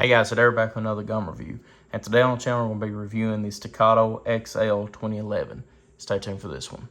Hey guys, today we're back with another gun review. And today on the channel, we're going to be reviewing the Staccato XL 2011. Stay tuned for this one.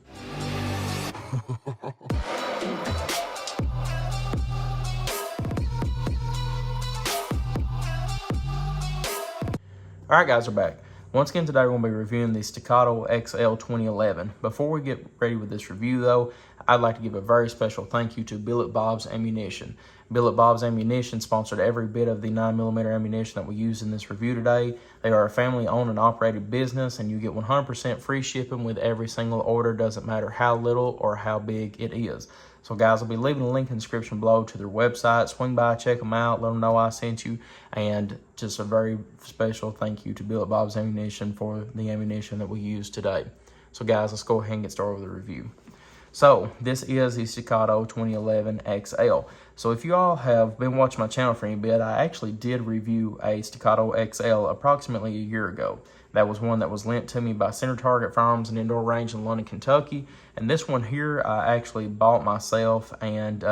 Alright guys, we're back. Once again today, we're going to be reviewing the Staccato XL 2011. Before we get ready with this review though, I'd like to give a very special thank you to Billet Bob's Ammunition. Billet Bob's Ammunition sponsored every bit of the 9mm ammunition that we use in this review today. They are a family-owned and operated business, and you get 100% free shipping with every single order. Doesn't matter how little or how big it is. So guys, I'll be leaving a link in the description below to their website. Swing by, check them out, let them know I sent you. And just a very special thank you to Billet Bob's Ammunition for the ammunition that we use today. So guys, let's go ahead and get started with the review. So this is the Staccato 2011 XL. So if you all have been watching my channel for any bit, I actually did review a Staccato XL approximately a year ago. That was one that was lent to me by Center Target Firearms and Indoor Range in London, Kentucky. And this one here, I actually bought myself, and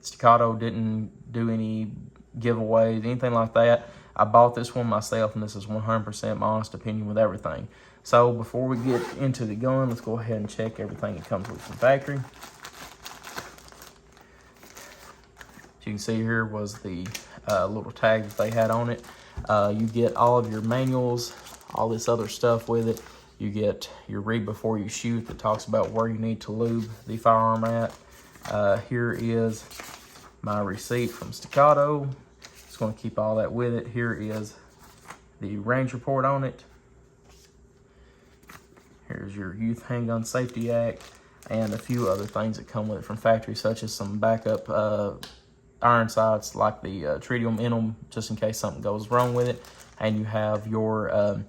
Staccato didn't do any giveaways, anything like that. I bought this one myself, and this is 100% my honest opinion with everything. So before we get into the gun, let's go ahead and check everything it comes with from factory. As you can see here was the little tag that they had on it. You get all of your manuals, all this other stuff with it. You get your read before you shoot that talks about where you need to lube the firearm at. Here is my receipt from Staccato. Just going to keep all that with it. Here is the range report on it. Here's your Youth Handgun Safety Act and a few other things that come with it from factory, such as some backup iron sights like the tritium in them, just in case something goes wrong with it. And you have your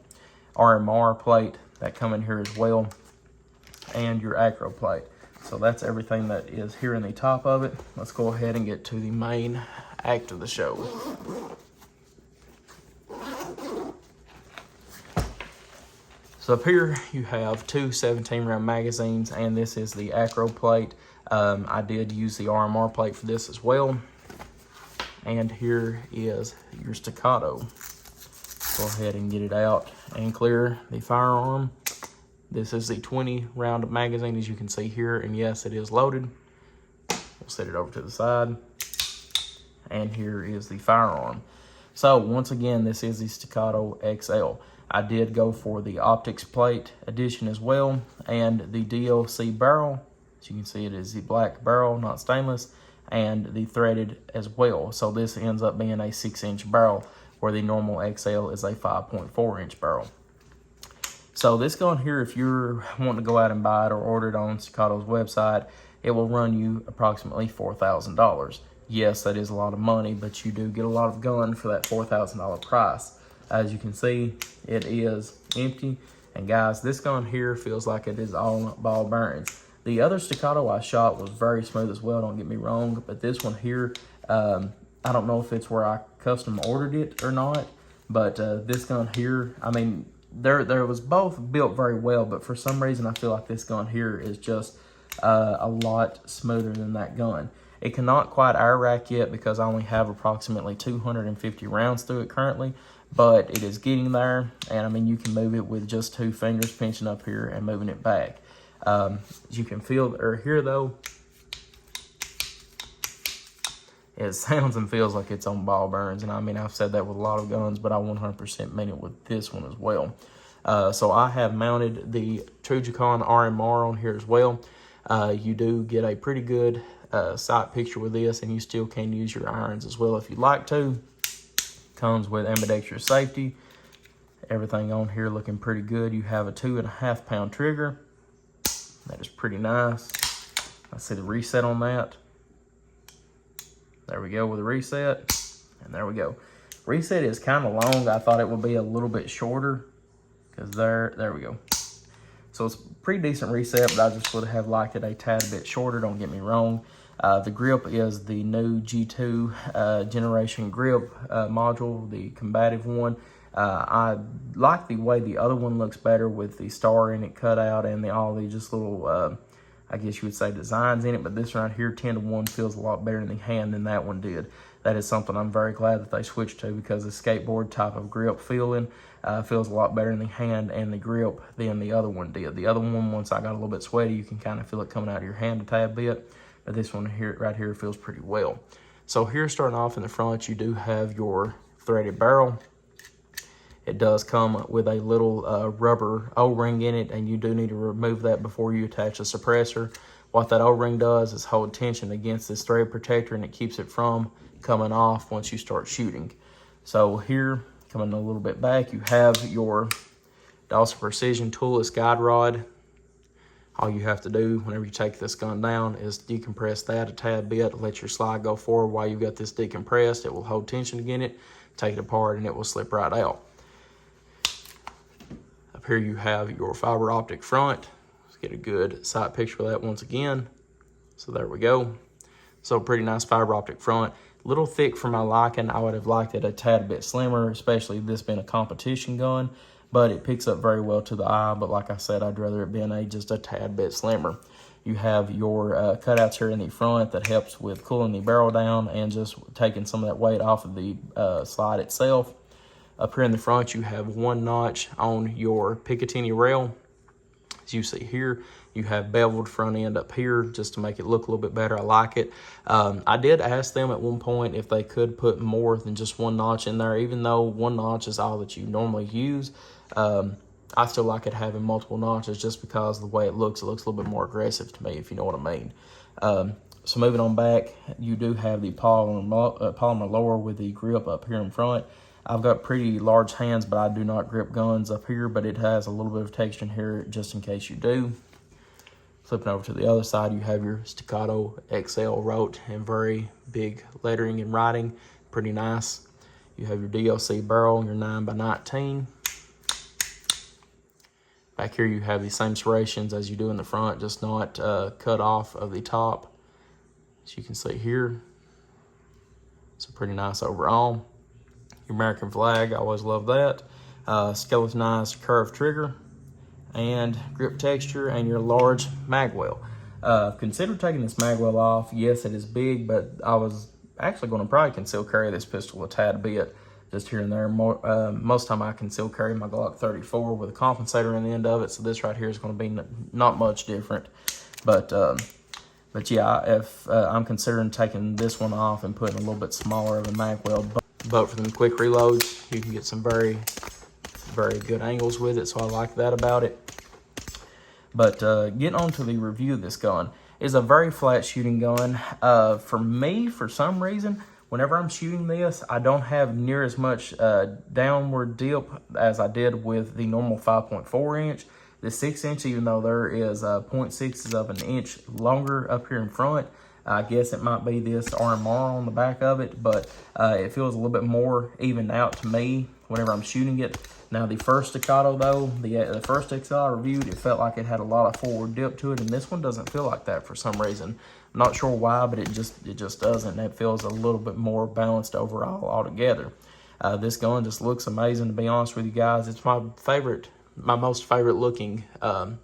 RMR plate that come in here as well, and your acro plate. So that's everything that is here in the top of it. Let's go ahead and get to the main act of the show. So up here you have two 17-round magazines, and this is the acro plate. I did use the RMR plate for this as well. And here is your Staccato. Go ahead and get it out and clear the firearm. This is the 20-round magazine, as you can see here, and yes, it is loaded. We'll set it over to the side. And here is the firearm. So once again, this is the Staccato XL. I did go for the optics plate edition as well, and the DLC barrel. As you can see, it is the black barrel, not stainless, and the threaded as well. So this ends up being a 6-inch barrel, where the normal XL is a 5.4-inch barrel. So this gun here, if you're wanting to go out and buy it or order it on Staccato's website, it will run you approximately $4,000. Yes, that is a lot of money, but you do get a lot of gun for that $4,000 price. As you can see, it is empty. And guys, this gun here feels like it is all ball bearings. The other Staccato I shot was very smooth as well, don't get me wrong. But this one here, I don't know if it's where I custom ordered it or not. But this gun here, I mean, there was both built very well. But for some reason, I feel like this gun here is just a lot smoother than that gun. It cannot quite air rack yet because I only have approximately 250 rounds through it currently. But it is getting there, and I mean, you can move it with just 2 fingers pinching up here and moving it back. As you can feel or hear though, it sounds and feels like it's on ball bearings. And I mean, I've said that with a lot of guns, but I 100% mean it with this one as well. So I have mounted the Trujicon RMR on here as well. You do get a pretty good sight picture with this, and you still can use your irons as well if you'd like to. Comes with ambidextrous safety. Everything on here looking pretty good. You have a 2.5 pound trigger. That is pretty nice. I see the reset on that. There we go with the reset. And there we go. Reset is kind of long. I thought it would be a little bit shorter, because there we go. So it's a pretty decent reset, but I just would have liked it a tad bit shorter, don't get me wrong. The grip is the new G2 generation grip module, the combative one. I like the way the other one looks better with the star in it cut out and all the just little I guess you would say, designs in it, but this right here, 10-to-1, feels a lot better in the hand than that one did. That is something I'm very glad that they switched to, because the skateboard type of grip feeling feels a lot better in the hand and the grip than the other one did. The other one, once I got a little bit sweaty, you can kind of feel it coming out of your hand a tad bit, but this one here, right here, feels pretty well. So here, starting off in the front, you do have your threaded barrel. It does come with a little rubber O-ring in it, and you do need to remove that before you attach a suppressor. What that O-ring does is hold tension against this thread protector, and it keeps it from coming off once you start shooting. So here, coming a little bit back, you have your Dawson Precision toolless guide rod. All you have to do whenever you take this gun down is decompress that a tad bit, let your slide go forward while you've got this decompressed. It will hold tension against it, take it apart, and it will slip right out. Up here you have your fiber optic front. Let's get a good side picture of that once again. So there we go. So pretty nice fiber optic front. A little thick for my liking. I would have liked it a tad bit slimmer, especially this being a competition gun, but it picks up very well to the eye. But like I said, I'd rather it being just a tad bit slimmer. You have your cutouts here in the front that helps with cooling the barrel down and just taking some of that weight off of the slide itself. Up here in the front, you have one notch on your Picatinny rail. As you see here, you have beveled front end up here just to make it look a little bit better. I like it. I did ask them at one point if they could put more than just one notch in there, even though one notch is all that you normally use. I still like it having multiple notches just because of the way it looks a little bit more aggressive to me, if you know what I mean. So moving on back, you do have the polymer lower with the grip up here in front. I've got pretty large hands, but I do not grip guns up here, but it has a little bit of texture in here just in case you do. Flipping over to the other side, you have your Staccato XL wrote in very big lettering and writing. Pretty nice. You have your DLC barrel, your 9x19. Back here you have the same serrations as you do in the front, just not cut off of the top, as you can see here. So pretty nice overall. Your American flag, I always love that. Skeletonized curved trigger and grip texture, and your large magwell. Consider taking this magwell off. Yes, it is big, but I was actually going to probably conceal carry this pistol a tad bit, just here and there. Most time I conceal carry my Glock 34 with a compensator in the end of it, so this right here is going to be not much different. But yeah, if I'm considering taking this one off and putting a little bit smaller of a magwell. But for them quick reloads, you can get some very, very good angles with it, so I like that about it. But getting on to the review of this gun, is a very flat shooting gun. For me, for some reason, whenever I'm shooting this, I don't have near as much downward dip as I did with the normal 5.4 inch. The 6 inch, even though there is 0.6 of an inch longer up here in front, I guess it might be this RMR on the back of it, but it feels a little bit more evened out to me whenever I'm shooting it. Now the first Staccato though, the first XL I reviewed, it felt like it had a lot of forward dip to it, and this one doesn't feel like that for some reason. I'm not sure why, but it just doesn't. It feels a little bit more balanced overall altogether. This gun just looks amazing, to be honest with you guys. It's my most favorite looking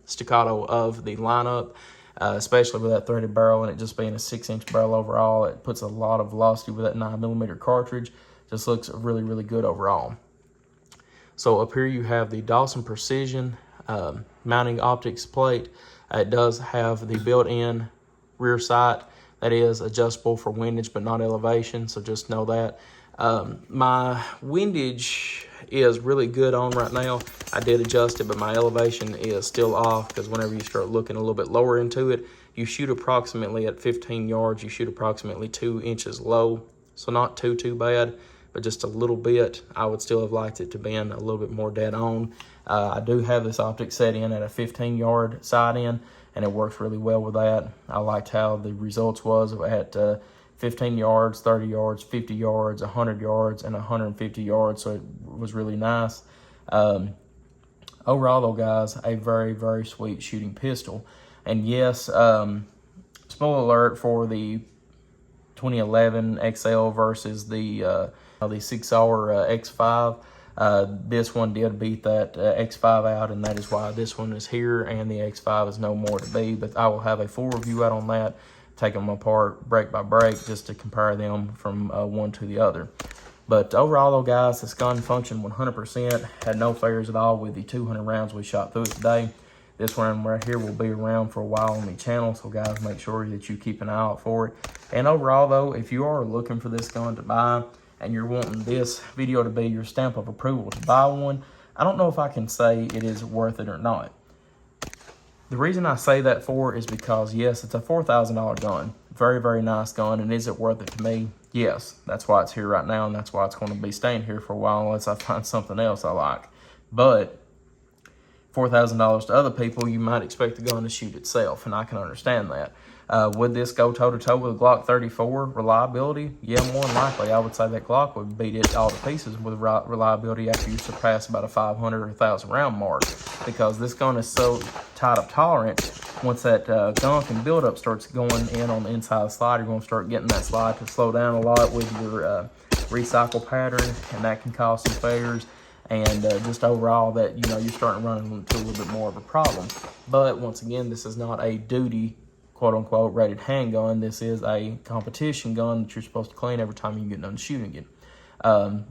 Staccato of the lineup. Especially with that threaded barrel and it just being a 6 inch barrel overall. It puts a lot of velocity with that 9mm cartridge. Just looks really, really good overall. So up here you have the Dawson Precision mounting optics plate. It does have the built-in rear sight that is adjustable for windage but not elevation, so just know that. My windage is really good on right now. I did adjust it, but my elevation is still off because whenever you start looking a little bit lower into it, you shoot approximately at 15 yards, you shoot approximately 2 inches low. So not too bad, but just a little bit. I would still have liked it to be in a little bit more dead on. I do have this optic set in at a 15-yard side in, and it works really well with that. I liked how the results was at 15 yards, 30 yards, 50 yards, 100 yards, and 150 yards, so it was really nice. Overall, though, guys, a very, very sweet shooting pistol. And yes, spoiler alert for the 2011 XL versus the 6R X5. This one did beat that X5 out, and that is why this one is here, and the X5 is no more to be. But I will have a full review out on that, take them apart break by break, just to compare them from one to the other. But overall, though, guys, this gun functioned 100%, had no failures at all with the 200 rounds we shot through it today. This one right here will be around for a while on the channel, so guys, make sure that you keep an eye out for it. And overall, though, if you are looking for this gun to buy and you're wanting this video to be your stamp of approval to buy one, I don't know if I can say it is worth it or not. The reason I say that for is because, yes, it's a $4,000 gun. Very, very nice gun. And is it worth it to me? Yes. That's why it's here right now, and that's why it's going to be staying here for a while unless I find something else I like. But $4,000 to other people, you might expect the gun to shoot itself, and I can understand that. Would this go toe-to-toe with a Glock 34 reliability? Yeah, more than likely. I would say that Glock would beat it all to pieces with reliability after you surpass about a 500 or 1,000 round mark, because this gun is so tight of tolerance. Once that gunk and buildup starts going in on the inside of the slide, you're going to start getting that slide to slow down a lot with your recycle pattern, and that can cause some failures. And just overall that, you know, you're starting to run into a little bit more of a problem. But once again, this is not a duty, quote unquote, rated handgun. This is a competition gun that you're supposed to clean every time you get done shooting it.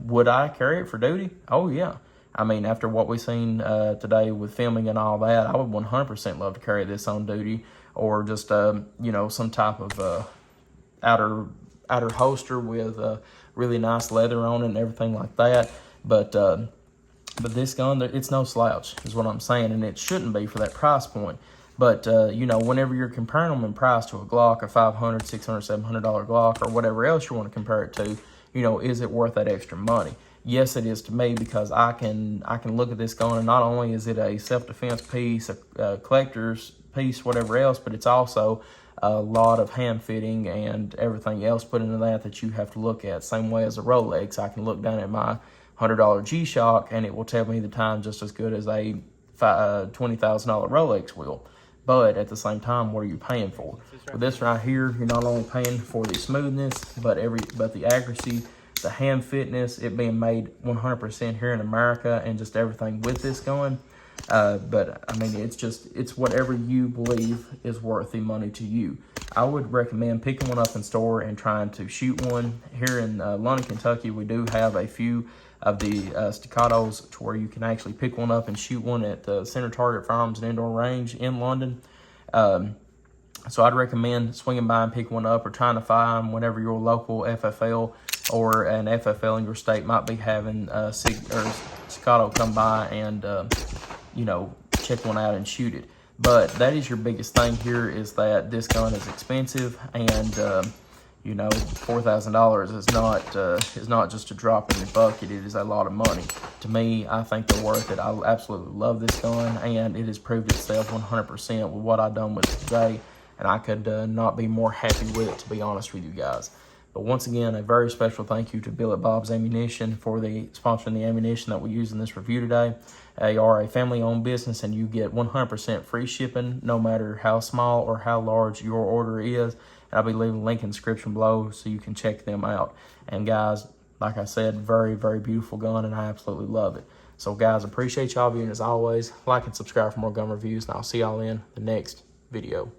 Would I carry it for duty? Oh yeah. I mean, after what we've seen today with filming and all that, I would 100% love to carry this on duty, or just you know, some type of outer holster with really nice leather on it and everything like that. But this gun, it's no slouch, is what I'm saying, and it shouldn't be for that price point. But, you know, whenever you're comparing them in price to a Glock, a $500, $600, $700 Glock, or whatever else you want to compare it to, you know, is it worth that extra money? Yes, it is to me, because I can look at this gun, and not only is it a self-defense piece, a collector's piece, whatever else, but it's also a lot of hand fitting and everything else put into that you have to look at. Same way as a Rolex, I can look down at my $100 G-Shock, and it will tell me the time just as good as a $20,000 Rolex will. But at the same time, what are you paying for? With this right here, you're not only paying for the smoothness, but the accuracy, the hand fitness, it being made 100% here in America, and just everything with this gun. But I mean, it's whatever you believe is worth the money to you. I would recommend picking one up in store and trying to shoot one. Here in London, Kentucky, we do have a few of the Staccatos to where you can actually pick one up and shoot one at the Center Target Firearms and Indoor Range in London. So I'd recommend swinging by and picking one up, or trying to find whenever your local FFL or an FFL in your state might be having Staccato come by and you know, check one out and shoot it. But that is your biggest thing here, is that this gun is expensive, and you know, $4,000 is not just a drop in your bucket. It is a lot of money. To me, I think they're worth it. I absolutely love this gun, and it has proved itself 100% with what I've done with it today, and I could not be more happy with it, to be honest with you guys. But once again, a very special thank you to Billet Bob's Ammunition for sponsoring the ammunition that we use in this review today. They are a family-owned business, and you get 100% free shipping, no matter how small or how large your order is. And I'll be leaving a link in the description below so you can check them out. And guys, like I said, very, very beautiful gun, and I absolutely love it. So guys, appreciate y'all viewing as always. Like and subscribe for more gun reviews, and I'll see y'all in the next video.